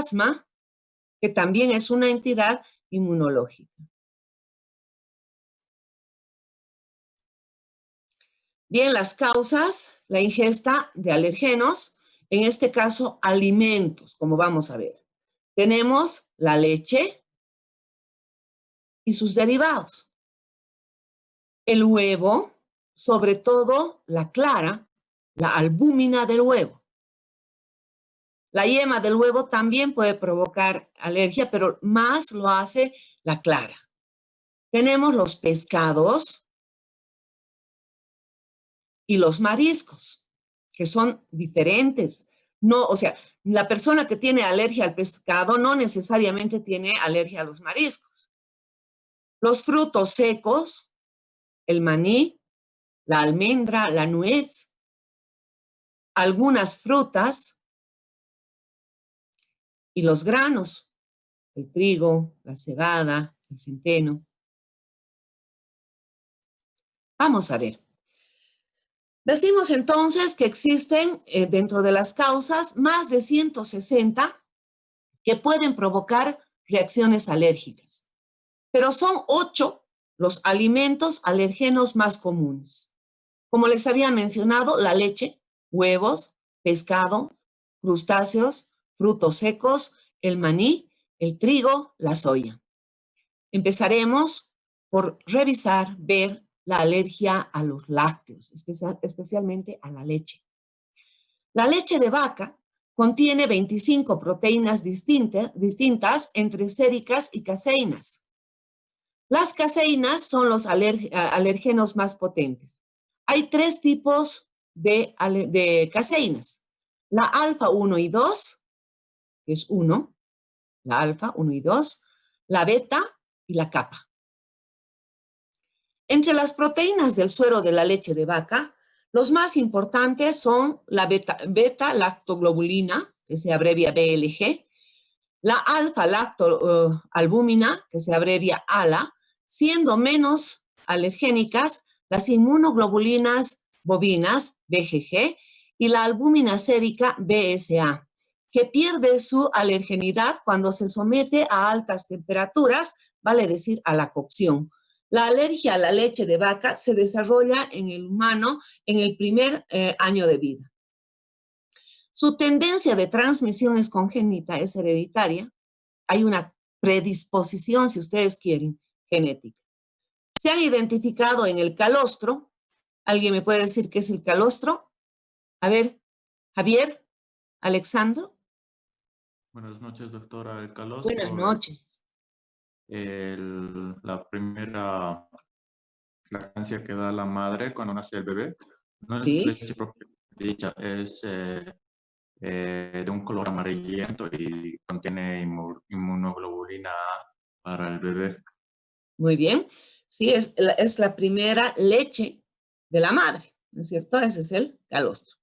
plasma, que también es una entidad inmunológica. Bien, las causas, la ingesta de alergenos, en este caso alimentos, como vamos a ver. Tenemos la leche y sus derivados. El huevo, sobre todo la clara, la albúmina del huevo. La yema del huevo también puede provocar alergia, pero más lo hace la clara. Tenemos los pescados y los mariscos, que son diferentes. No, o sea, la persona que tiene alergia al pescado no necesariamente tiene alergia a los mariscos. Los frutos secos, el maní, la almendra, la nuez, algunas frutas y los granos, el trigo, la cebada, el centeno. Vamos a ver. Decimos entonces que existen dentro de las causas más de 160 que pueden provocar reacciones alérgicas, pero son 8 los alimentos alergenos más comunes. Como les había mencionado, la leche, huevos, pescado, crustáceos, frutos secos, el maní, el trigo, la soya. Empezaremos por revisar, ver la alergia a los lácteos, especialmente a la leche. La leche de vaca contiene 25 proteínas distintas entre séricas y caseínas. Las caseínas son los alérgenos más potentes. Hay 3 tipos de caseínas. La alfa 1 y 2, que es 1, la alfa 1 y 2, la beta y la kappa. Entre las proteínas del suero de la leche de vaca, los más importantes son la beta-lactoglobulina, que se abrevia BLG, la alfa-lactoalbúmina, que se abrevia ALA, siendo menos alergénicas las inmunoglobulinas bovinas, BGG, y la albúmina sérica, BSA, que pierde su alergenidad cuando se somete a altas temperaturas, vale decir, a la cocción. La alergia a la leche de vaca se desarrolla en el humano en el primer año de vida. Su tendencia de transmisión es congénita, es hereditaria. Hay una predisposición, si ustedes quieren, genética. Se han identificado en el calostro. ¿Alguien me puede decir qué es el calostro? A ver, Javier, Alexandro. Buenas noches, doctora. El calostro. Buenas noches. La primera lactancia que da la madre cuando nace el bebé. No es Sí. leche propia dicha, es de un color amarillento y contiene inmunoglobulina A para el bebé. Muy bien. Sí, es la primera leche de la madre, ¿no es cierto? Ese es el calostro.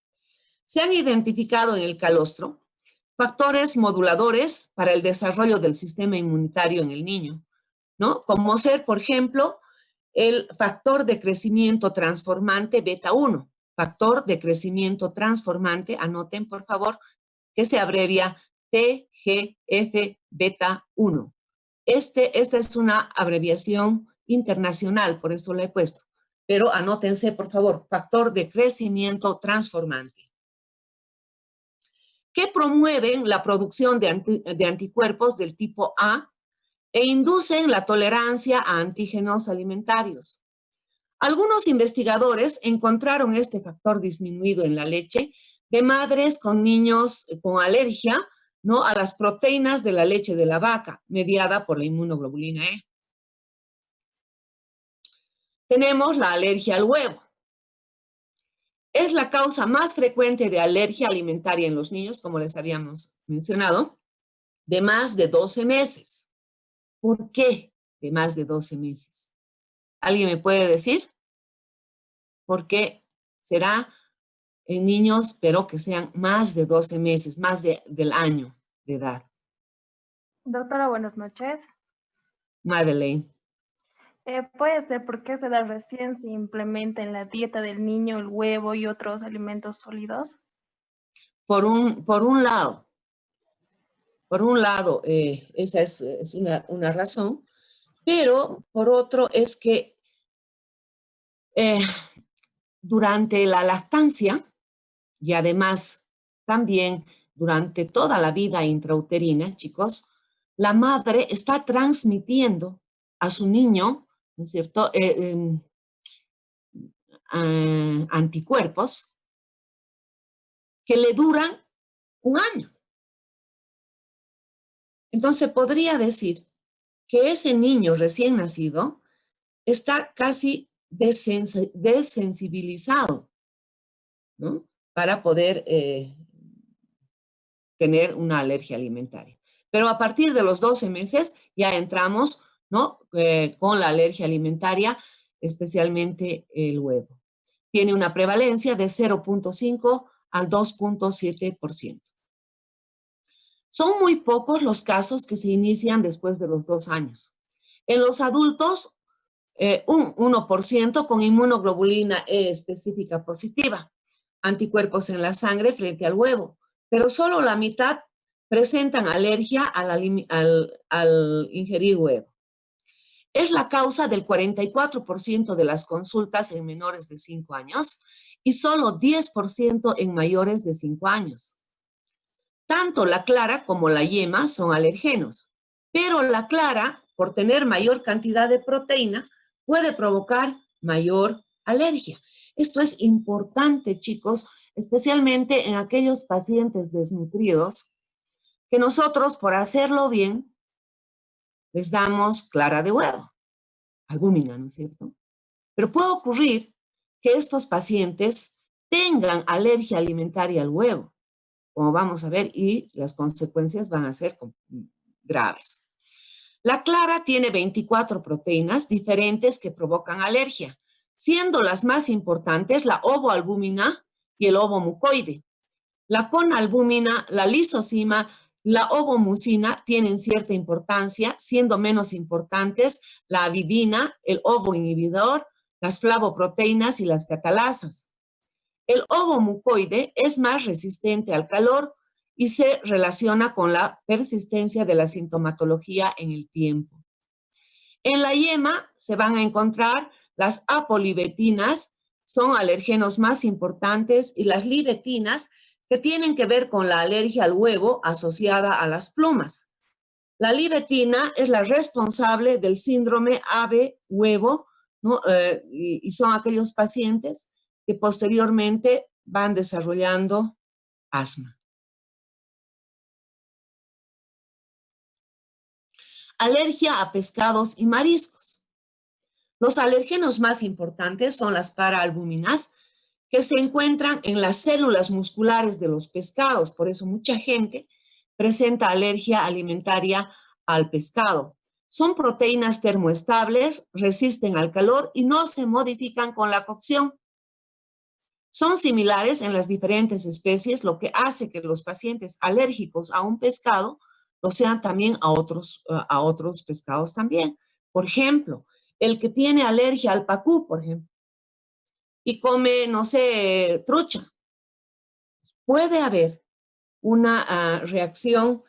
Se han identificado en el calostro factores moduladores para el desarrollo del sistema inmunitario en el niño, ¿no? Como ser, por ejemplo, el factor de crecimiento transformante beta 1, factor de crecimiento transformante, anoten por favor, que se abrevia TGF beta 1. Esta es una abreviación internacional, por eso la he puesto, pero anótense por favor, factor de crecimiento transformante, que promueven la producción de anticuerpos del tipo A e inducen la tolerancia a antígenos alimentarios. Algunos investigadores encontraron este factor disminuido en la leche de madres con niños con alergia, ¿no?, a las proteínas de la leche de la vaca, mediada por la inmunoglobulina E. Tenemos la alergia al huevo. Es la causa más frecuente de alergia alimentaria en los niños, como les habíamos mencionado, de más de 12 meses. ¿Por qué de más de 12 meses? ¿Alguien me puede decir? ¿Por qué será en niños, pero que sean más de 12 meses, más del año de edad? Doctora, buenas noches. Madeleine. ¿Puede ser por qué se da recién se implementa en la dieta del niño el huevo y otros alimentos sólidos? Por un lado, Por un lado, esa es una razón, pero por otro es que durante la lactancia y además también durante toda la vida intrauterina, chicos, la madre está transmitiendo a su niño, ¿no es cierto?, anticuerpos que le duran un año. Entonces podría decir que ese niño recién nacido está casi desensibilizado, ¿no? Para poder tener una alergia alimentaria. Pero a partir de los 12 meses ya entramos, ¿no? Con la alergia alimentaria, especialmente el huevo. Tiene una prevalencia de 0.5 al 2.7%. Son muy pocos los casos que se inician después de los 2 años. En los adultos, un 1% con inmunoglobulina E específica positiva, anticuerpos en la sangre frente al huevo, pero solo la mitad presentan alergia al ingerir huevo. Es la causa del 44% de las consultas en menores de 5 años y solo 10% en mayores de 5 años. Tanto la clara como la yema son alergenos, pero la clara, por tener mayor cantidad de proteína, puede provocar mayor alergia. Esto es importante, chicos, especialmente en aquellos pacientes desnutridos, que nosotros, por hacerlo bien, les damos clara de huevo, albúmina, ¿no es cierto? Pero puede ocurrir que estos pacientes tengan alergia alimentaria al huevo, como vamos a ver, y las consecuencias van a ser graves. La clara tiene 24 proteínas diferentes que provocan alergia, siendo las más importantes la ovoalbúmina y el ovomucoide. La conalbúmina, la lisozima, la ovomucina tienen cierta importancia, siendo menos importantes la avidina, el ovoinhibidor, las flavoproteínas y las catalasas. El ovomucoide es más resistente al calor y se relaciona con la persistencia de la sintomatología en el tiempo. En la yema se van a encontrar las apolibetinas, son alergenos más importantes, y las libetinas, que tienen que ver con la alergia al huevo asociada a las plumas. La libetina es la responsable del síndrome ave-huevo, ¿no? Y son aquellos pacientes que posteriormente van desarrollando asma. Alergia a pescados y mariscos. Los alérgenos más importantes son las paraalbúminas, que se encuentran en las células musculares de los pescados. Por eso mucha gente presenta alergia alimentaria al pescado. Son proteínas termoestables, resisten al calor y no se modifican con la cocción. Son similares en las diferentes especies, lo que hace que los pacientes alérgicos a un pescado lo sean también a otros pescados también. Por ejemplo, el que tiene alergia al pacú, por ejemplo, y come, no sé, trucha, puede haber una reacción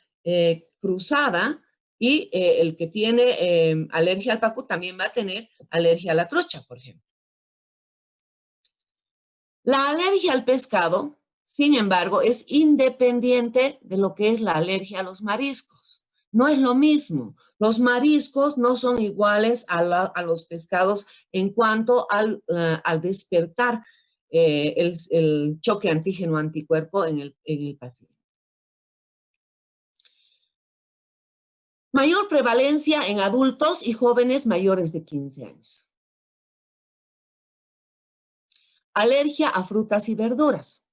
cruzada, y el que tiene alergia al pacú también va a tener alergia a la trucha, por ejemplo. La alergia al pescado, sin embargo, es independiente de lo que es la alergia a los mariscos. No es lo mismo. Los mariscos no son iguales a los pescados en cuanto al despertar el choque antígeno-anticuerpo en el paciente. Mayor prevalencia en adultos y jóvenes mayores de 15 años. Alergia a frutas y verduras.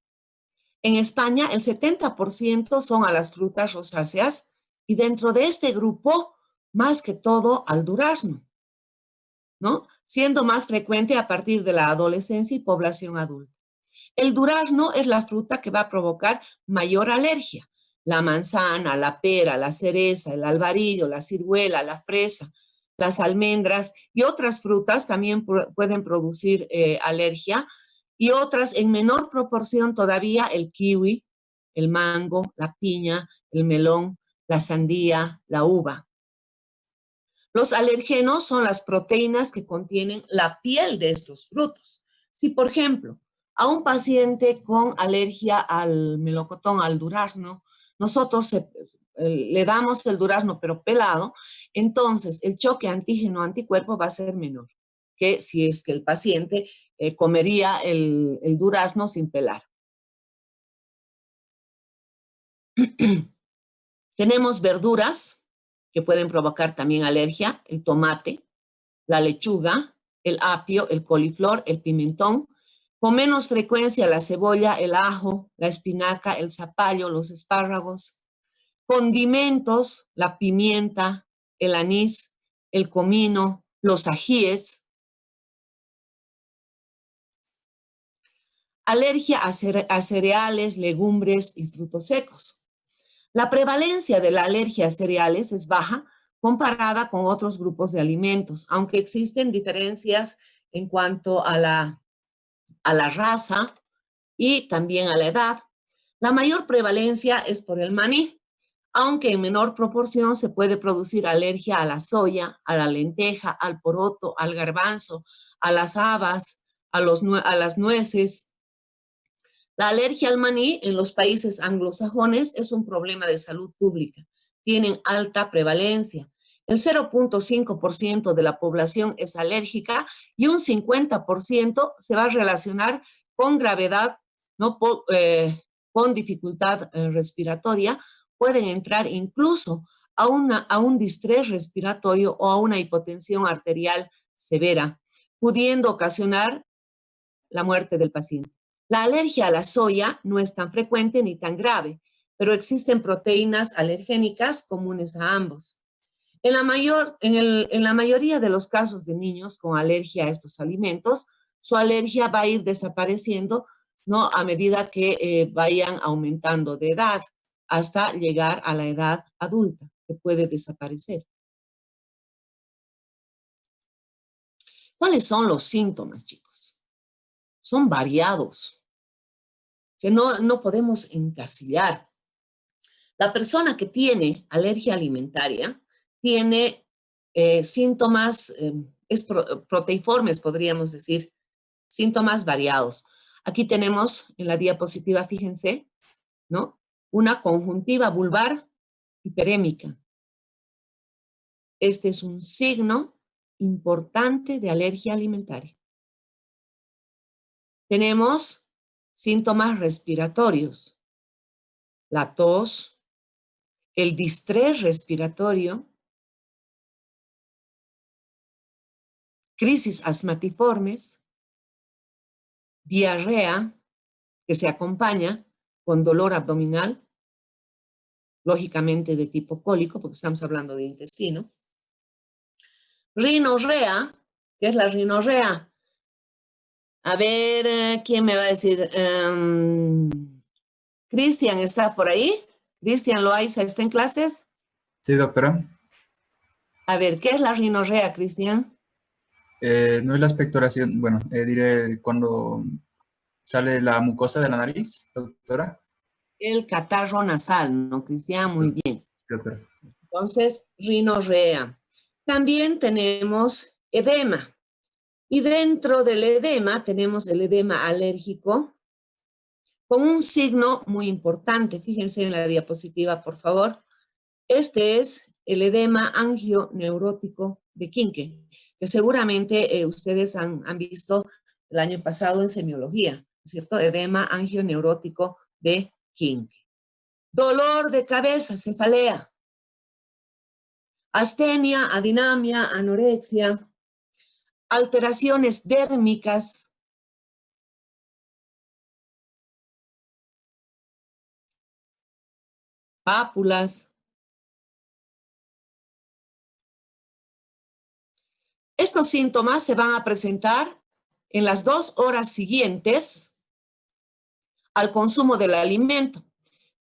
En España, el 70% son a las frutas rosáceas, y dentro de este grupo, más que todo al durazno, ¿no? Siendo más frecuente a partir de la adolescencia y población adulta. El durazno es la fruta que va a provocar mayor alergia. La manzana, la pera, la cereza, el albarillo, la ciruela, la fresa, las almendras y otras frutas también pueden producir alergia, y otras en menor proporción todavía el kiwi, el mango, la piña, el melón, la sandía, la uva. Los alergenos son las proteínas que contienen la piel de estos frutos. Si, por ejemplo, a un paciente con alergia al melocotón, al durazno, nosotros le damos el durazno pero pelado, entonces el choque antígeno-anticuerpo va a ser menor que si es que el paciente comería el durazno sin pelar. Tenemos verduras que pueden provocar también alergia, el tomate, la lechuga, el apio, el coliflor, el pimentón, con menos frecuencia la cebolla, el ajo, la espinaca, el zapallo, los espárragos, condimentos, la pimienta, el anís, el comino, los ajíes. Alergia a cereales, legumbres y frutos secos. La prevalencia de la alergia a cereales es baja comparada con otros grupos de alimentos, aunque existen diferencias en cuanto a la raza y también a la edad. La mayor prevalencia es por el maní, aunque en menor proporción se puede producir alergia a la soya, a la lenteja, al poroto, al garbanzo, a las habas, a las nueces. La alergia al maní en los países anglosajones es un problema de salud pública. Tienen alta prevalencia. El 0.5% de la población es alérgica y un 50% se va a relacionar con gravedad, ¿no? Con dificultad respiratoria. Pueden entrar incluso a un distrés respiratorio o a una hipotensión arterial severa, pudiendo ocasionar la muerte del paciente. La alergia a la soya no es tan frecuente ni tan grave, pero existen proteínas alergénicas comunes a ambos. En la mayoría de los casos de niños con alergia a estos alimentos, su alergia va a ir desapareciendo, ¿no? A medida que vayan aumentando de edad hasta llegar a la edad adulta, que puede desaparecer. ¿Cuáles son los síntomas, chicos? Son variados. No podemos encasillar. La persona que tiene alergia alimentaria tiene síntomas proteiformes, podríamos decir, síntomas variados. Aquí tenemos en la diapositiva, fíjense, ¿no? Una conjuntiva vulvar hiperémica. Este es un signo importante de alergia alimentaria. Tenemos síntomas respiratorios, la tos, el distrés respiratorio, crisis asmatiformes, diarrea que se acompaña con dolor abdominal, lógicamente de tipo cólico, porque estamos hablando de intestino. Rinorrea, ¿qué es la rinorrea? A ver, ¿quién me va a decir? Cristian, ¿está por ahí? Cristian Loaiza, ¿está en clases? Sí, doctora. A ver, ¿qué es la rinorrea, Cristian? No es la expectoración, bueno, diré cuando sale la mucosa de la nariz, doctora. El catarro nasal, ¿no, Cristian? Muy bien. Doctora. Entonces, rinorrea. También tenemos edema. Y dentro del edema tenemos el edema alérgico con un signo muy importante. Fíjense en la diapositiva, por favor. Este es el edema angioneurótico de Quinque, que seguramente ustedes han visto el año pasado en semiología, ¿no es cierto? Edema angioneurótico de Quinque. Dolor de cabeza, cefalea. Astenia, adinamia, anorexia. Alteraciones dérmicas. Pápulas. Estos síntomas se van a presentar en las 2 horas siguientes al consumo del alimento,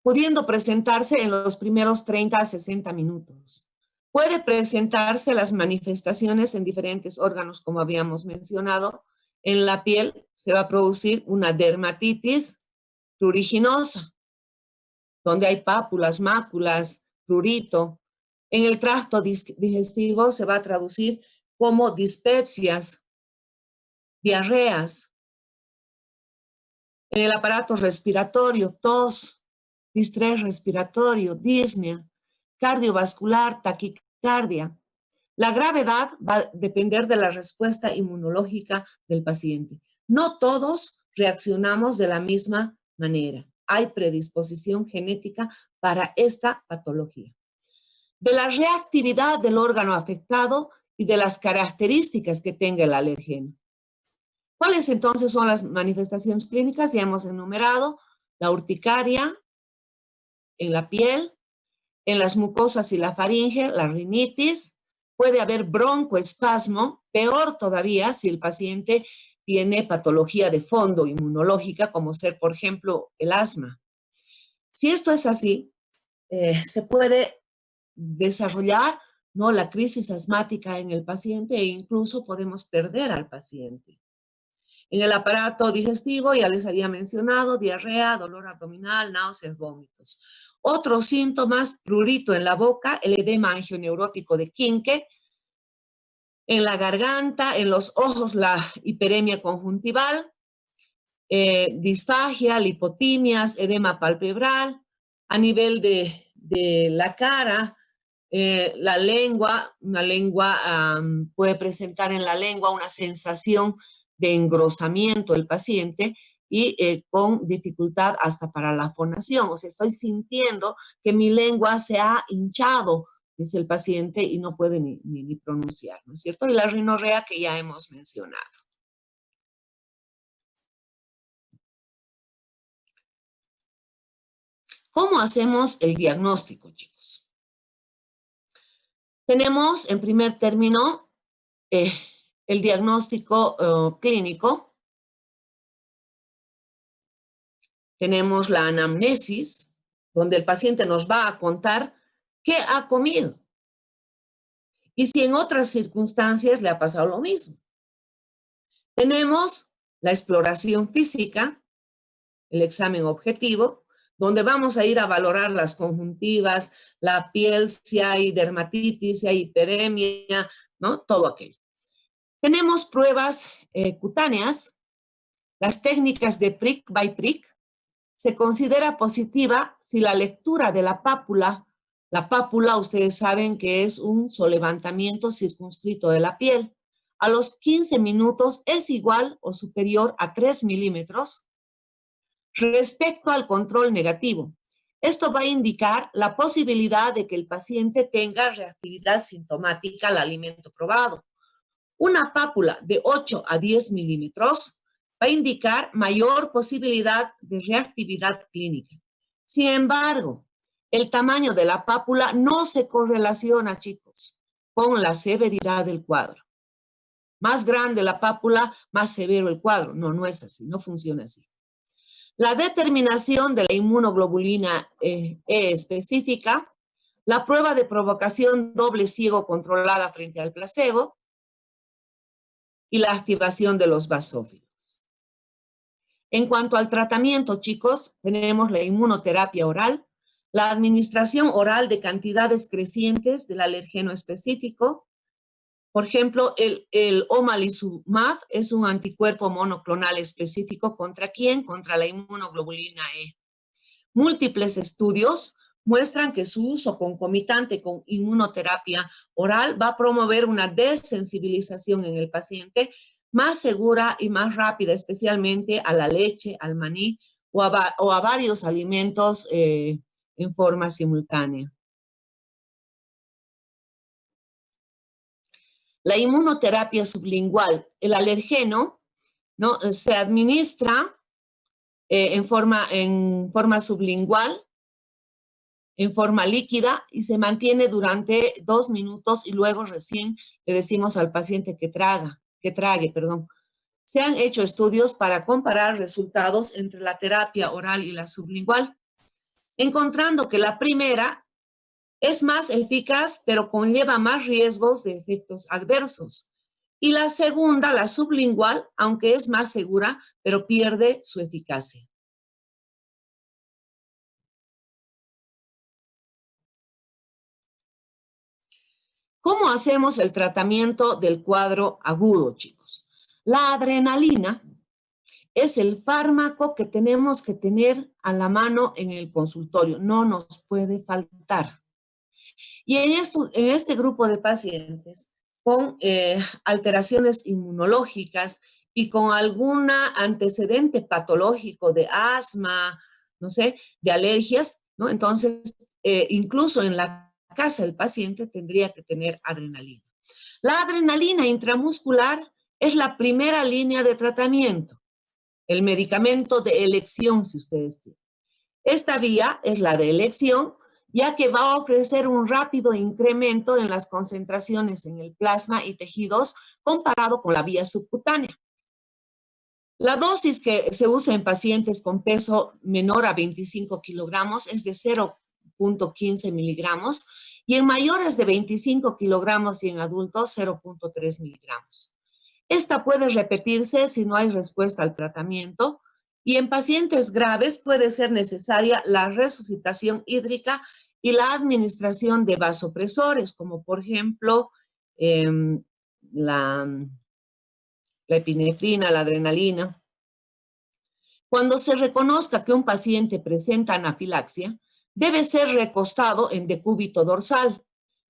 pudiendo presentarse en los primeros 30 a 60 minutos. Puede presentarse las manifestaciones en diferentes órganos, como habíamos mencionado. En la piel se va a producir una dermatitis pruriginosa, donde hay pápulas, máculas, prurito. En el tracto digestivo se va a traducir como dispepsias, diarreas. En el aparato respiratorio, tos, distrés respiratorio, disnea, cardiovascular, taquicardia. La gravedad va a depender de la respuesta inmunológica del paciente. No todos reaccionamos de la misma manera. Hay predisposición genética para esta patología. De la reactividad del órgano afectado y de las características que tenga el alergeno. ¿Cuáles entonces son las manifestaciones clínicas? Ya hemos enumerado la urticaria en la piel, en las mucosas y la faringe, la rinitis, puede haber broncoespasmo, peor todavía si el paciente tiene patología de fondo inmunológica, como ser, por ejemplo, el asma. Si esto es así, se puede desarrollar, ¿no?, la crisis asmática en el paciente e incluso podemos perder al paciente. En el aparato digestivo, ya les había mencionado, diarrea, dolor abdominal, náuseas, vómitos. Otros síntomas, prurito en la boca, el edema angioneurótico de Quinque, en la garganta, en los ojos, la hiperemia conjuntival, disfagia, lipotimias, edema palpebral, a nivel de la cara, la lengua, puede presentar en la lengua una sensación de engrosamiento el paciente y con dificultad hasta para la fonación. O sea, estoy sintiendo que mi lengua se ha hinchado, dice el paciente, y no puede ni pronunciar, ¿no es cierto? Y la rinorrea que ya hemos mencionado. ¿Cómo hacemos el diagnóstico, chicos? Tenemos, en primer término, el diagnóstico clínico. Tenemos la anamnesis, donde el paciente nos va a contar qué ha comido y si en otras circunstancias le ha pasado lo mismo. Tenemos la exploración física, el examen objetivo, donde vamos a ir a valorar las conjuntivas, la piel, si hay dermatitis, si hay hiperemia, ¿no? Todo aquello. Tenemos pruebas cutáneas, las técnicas de prick by prick. Se considera positiva si la lectura de la pápula ustedes saben que es un solevantamiento circunscrito de la piel, a los 15 minutos es igual o superior a 3 milímetros respecto al control negativo. Esto va a indicar la posibilidad de que el paciente tenga reactividad sintomática al alimento probado. Una pápula de 8 a 10 milímetros va a indicar mayor posibilidad de reactividad clínica. Sin embargo, el tamaño de la pápula no se correlaciona, chicos, con la severidad del cuadro. Más grande la pápula, más severo el cuadro. No, no es así, no funciona así. La determinación de la inmunoglobulina E específica, la prueba de provocación doble ciego controlada frente al placebo y la activación de los basófilos. En cuanto al tratamiento, chicos, tenemos la inmunoterapia oral, la administración oral de cantidades crecientes del alergeno específico. Por ejemplo, el omalizumab es un anticuerpo monoclonal específico ¿contra quién? Contra la inmunoglobulina E. Múltiples estudios muestran que su uso concomitante con inmunoterapia oral va a promover una desensibilización en el paciente más segura y más rápida, especialmente a la leche, al maní o a varios alimentos en forma simultánea. La inmunoterapia sublingual, el alergeno, ¿no?, se administra en forma sublingual, en forma líquida y se mantiene durante 2 minutos y luego recién le decimos al paciente que trague. Se han hecho estudios para comparar resultados entre la terapia oral y la sublingual, encontrando que la primera es más eficaz, pero conlleva más riesgos de efectos adversos. Y la segunda, la sublingual, aunque es más segura, pero pierde su eficacia. ¿Cómo hacemos el tratamiento del cuadro agudo, chicos? La adrenalina es el fármaco que tenemos que tener a la mano en el consultorio. No nos puede faltar. Y en este grupo de pacientes con alteraciones inmunológicas y con algún antecedente patológico de asma, no sé, de alergias, ¿no? Entonces, incluso en la casa el paciente tendría que tener adrenalina. La adrenalina intramuscular es la primera línea de tratamiento, el medicamento de elección, si ustedes quieren. Esta vía es la de elección, ya que va a ofrecer un rápido incremento en las concentraciones en el plasma y tejidos comparado con la vía subcutánea. La dosis que se usa en pacientes con peso menor a 25 kilogramos es de 0.15 miligramos y en mayores de 25 kilogramos y en adultos 0.3 miligramos. Esta puede repetirse si no hay respuesta al tratamiento y en pacientes graves puede ser necesaria la resucitación hídrica y la administración de vasopresores, como por ejemplo la epinefrina, la adrenalina. Cuando se reconozca que un paciente presenta anafilaxia, debe ser recostado en decúbito dorsal.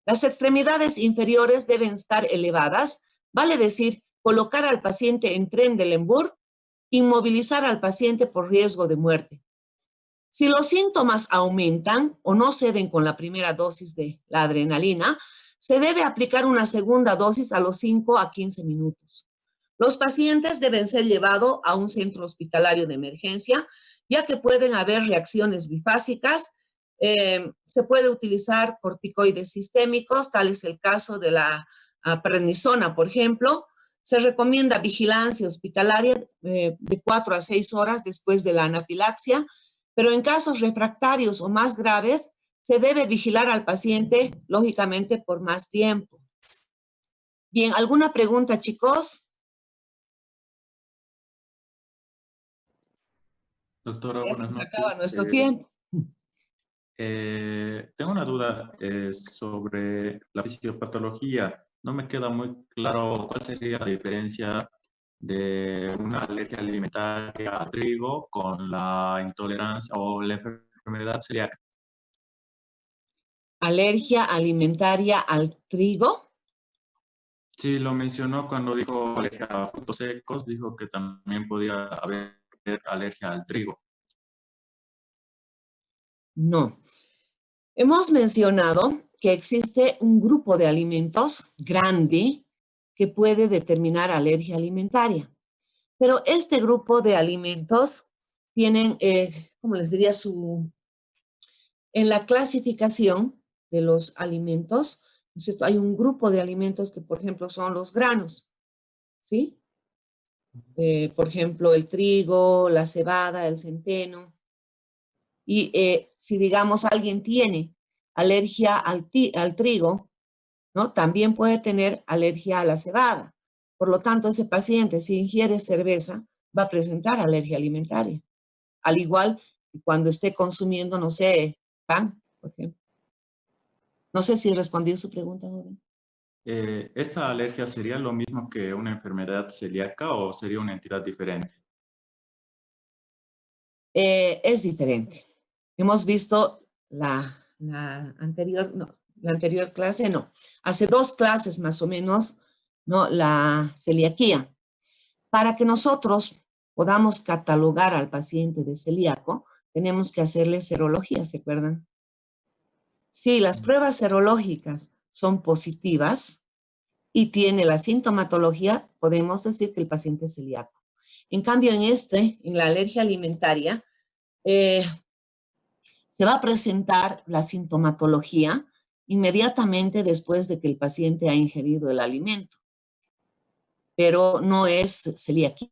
Las extremidades inferiores deben estar elevadas, vale decir, colocar al paciente en Trendelenburg, inmovilizar al paciente por riesgo de muerte. Si los síntomas aumentan o no ceden con la primera dosis de la adrenalina, se debe aplicar una segunda dosis a los 5 a 15 minutos. Los pacientes deben ser llevados a un centro hospitalario de emergencia, ya que pueden haber reacciones bifásicas. Se puede utilizar corticoides sistémicos, tal es el caso de la prednisona, por ejemplo. Se recomienda vigilancia hospitalaria de 4 a 6 horas después de la anafilaxia, pero en casos refractarios o más graves, se debe vigilar al paciente, lógicamente, por más tiempo. Bien, ¿alguna pregunta, chicos? Doctora, Ya se buenas nos acaba noches. nuestro tiempo. Tengo una duda sobre la fisiopatología. No me queda muy claro cuál sería la diferencia de una alergia alimentaria al trigo con la intolerancia o la enfermedad celíaca. ¿Alergia alimentaria al trigo? Sí, lo mencionó cuando dijo alergia a frutos secos, dijo que también podía haber alergia al trigo. No. Hemos mencionado que existe un grupo de alimentos grande que puede determinar alergia alimentaria. Pero este grupo de alimentos tienen, ¿cómo les diría? En la clasificación de los alimentos, ¿no es cierto? Hay un grupo de alimentos que, por ejemplo, son los granos, ¿sí? Por ejemplo, el trigo, la cebada, el centeno. Y si, digamos, alguien tiene alergia al trigo, ¿no? También puede tener alergia a la cebada. Por lo tanto, ese paciente, si ingiere cerveza, va a presentar alergia alimentaria. Al igual que cuando esté consumiendo, no sé, pan, por ejemplo. No sé si respondí su pregunta, joven. ¿Esta alergia sería lo mismo que una enfermedad celíaca o sería una entidad diferente? Es diferente. Hemos visto la anterior, no, la anterior clase, no. Hace 2 clases más o menos, ¿no? La celiaquía. Para que nosotros podamos catalogar al paciente de celíaco, tenemos que hacerle serología, ¿se acuerdan? Si las pruebas serológicas son positivas y tiene la sintomatología, podemos decir que el paciente es celíaco. En cambio, en la alergia alimentaria, se va a presentar la sintomatología inmediatamente después de que el paciente ha ingerido el alimento, pero no es celiaquía.